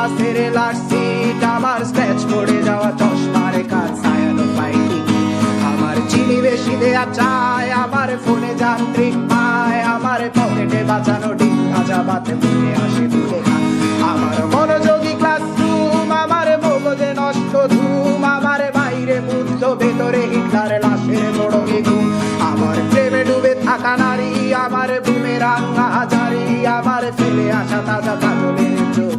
বাসের last seat, আমার scratch পড়ে যাওয়া চশমার কাজ, ছায়ানো পাইনি আমার চিনি বেশি দেয়া চায়, আমার ফোনে যান্ত্রিক পায়, আমার পকেটে বাঁচানো ডিম ভাজা ভাতে বুকে আসে দুলে আমার মনোযোগী ক্লাসরুম, আমার মগজে নষ্ট ধুম, আমার বাইরে বুদ্ধ ভেতরে হিটলার লাশের মোড়কে ঘুম, আমার প্রেমে ডুবে থাকা নারী, আমার বুমেরাং হাজারি, আমার ফেলে আসা তাজা কাজলের চোখ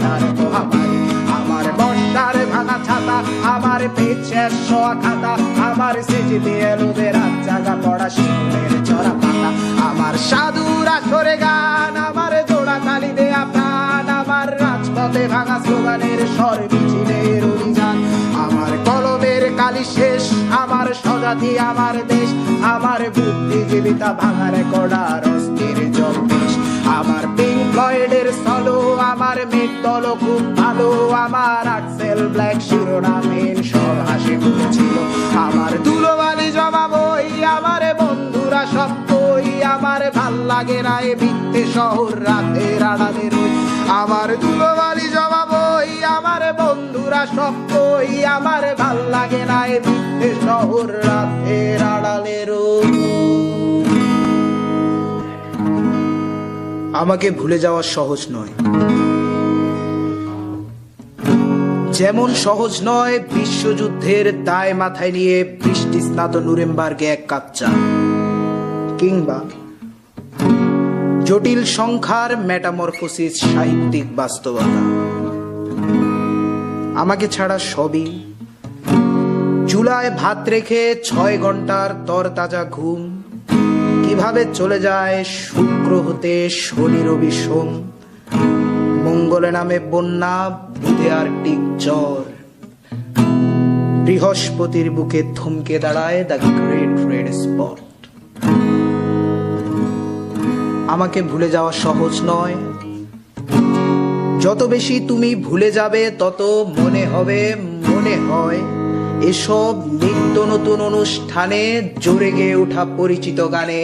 তার মহামারী, আমার বর্ষার ভাঙা ছাতা, আমার পেট শেষ শোয়া খাতা, আমার সিজিতে এলোদের রাত জাগা পড়া শিশুদের চড়া পাতা, আমার সাধুর আসরে গান, আমার জোড়া তালি দেয়া প্রাণ, আমার রাজপথে ভাঙা স্লোগানের স্বর মিছিলের অভিযান, আমার কলমের কালি শেষ, আমার স্বজাতি আমার দেশ, আমার বুদ্ধিজীবিতা ভাঙার কড়ার অস্থির জলবেশ, আমার পিঙ্ক ফ্লয়েডের সলো, আমার মেঘ দল খুব ভালো, আমার আক্সেল ব্ল্যাক শিরোনামহীন সব হাসি মুখেছিল, আমার ধুলোবালি জমা বই, আমার বন্ধুরা সব কই, আমার ভাল লাগে না এ মিথ্যে শহর রাতের আড়ালে রই, আমার ধুলোবালি জমা বই, আমার বন্ধুরা সব কই, আমার ভাল লাগে না এ মিথ্যে শহর রাতের আড়ালে রই। আমাকে ভুলে যাওয়া সহজ নয়, যেমন সহজ নয় বিশ্বযুদ্ধের দায় মাথায় নিয়ে বৃষ্টি স্নাত নুরেমবার্গে এক কাপ চা, কিংবা জটিল সংখ্যার মেটামরফোসিস সাহিত্যিক বাস্তবতা। আমাকে ছাড়া সবই চুলায় ভাত রেখে 6 ঘন্টার তরতাজা ঘুম, কিভাবে চলে যায় শুক্র হতে শনি রবি সোম, মঙ্গলে নামে বন্যা, বুধে আর্টিক জ্বর, বৃহস্পতির বুকে থমকে দাঁড়ায় দ্য গ্রেট রেড স্পট। আমাকে ভুলে যাওয়া সহজ নয়, যত বেশি তুমি ভুলে যাবে তত মনে হয় এসব নিত্য নতুন অনুষ্ঠানে জোরে গেয়ে ওঠা পরিচিত গানে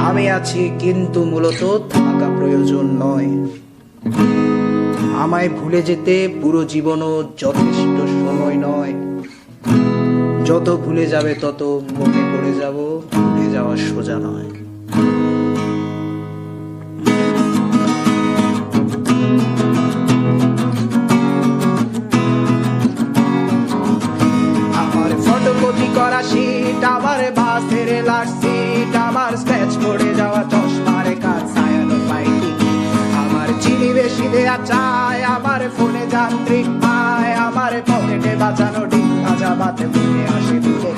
আমি আছি, কিন্তু মূলত থাকা প্রয়োজন নয়। আমায় ভুলে যেতে পুরো জীবনও যথেষ্ট সময় নয়, যত ভুলে যাবে তত মনে পড়ে যাব, ভুলে যাওয়া সোজা নয়। আমার ফটোকপি করা শীট, আমার বাসের লাস্ট সিট, আমার স্ক্র্যাচ পড়ে যাওয়া চশমার কাজ, ছায়ানো পাইনি আমার চিনি বেশি দেয়া চায়, আমার ফোনে যান্ত্রিক পায়, আমার পকেটে বাঁচানো ডিম ভাজা ভাতে বুকে আসে দুলে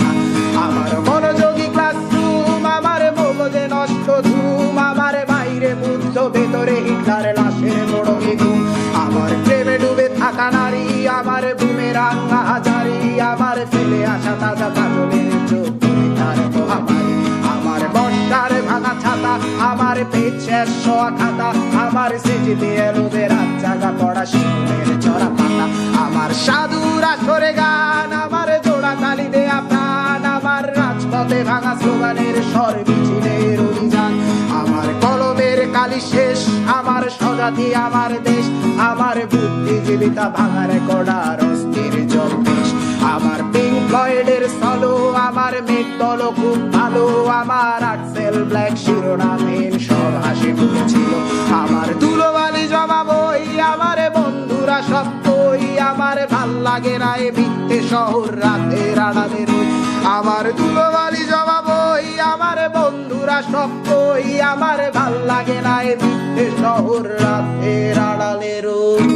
আমার মনোযোগী ক্লাসরুম, আমার মগজে নষ্ট ধুম, আমার বাইরে বুদ্ধ ভেতরে হিটলার লাশের মোড়কে ঘুম, আমার প্রেমে ডুবে থাকা নারী, আমার বুমেরাং হাজারি, আমার ফেলে আসা তাজা কাজলের চোখ তার মহামারী, আমার বর্ষার ভাঙা ছাতা, আমার পেট শেষ শোয়া খাতা, আমার সিজিতে এলোদের রাত জাগা পড়া শিশুদের চড়া পাতা, আমার সাধুর আসরে গান, আমার জোড়া তালি দেয়া প্রাণ, আমার রাজপথে ভাঙা স্লোগানের স্বর মিছিলের অভিযান, আমার কলমের কালি শেষ, আমার স্বজাতি আমার দেশ, আমার বুদ্ধিজীবিতা ভাঙার কড়ার অস্থির জলবেশ, আমার পিঙ্ক ফ্লয়েডের সলো, আমার মেঘ দল খুব ভালো, আমার আক্সেল ব্ল্যাক শিরোনামহীন সব হাসি মুখেছিল, আমার ধুলোবালি জমা বই, আমার বন্ধুরা সব কই, আমার ভাল লাগে না এ মিথ্যে শহর রাতের আড়ালে রই, আমার ধুলোবালি জমা বই, আমার বন্ধুরা সব কই, আমার ভাল লাগে না এ মিথ্যে শহর রাতের আড়ালে রই।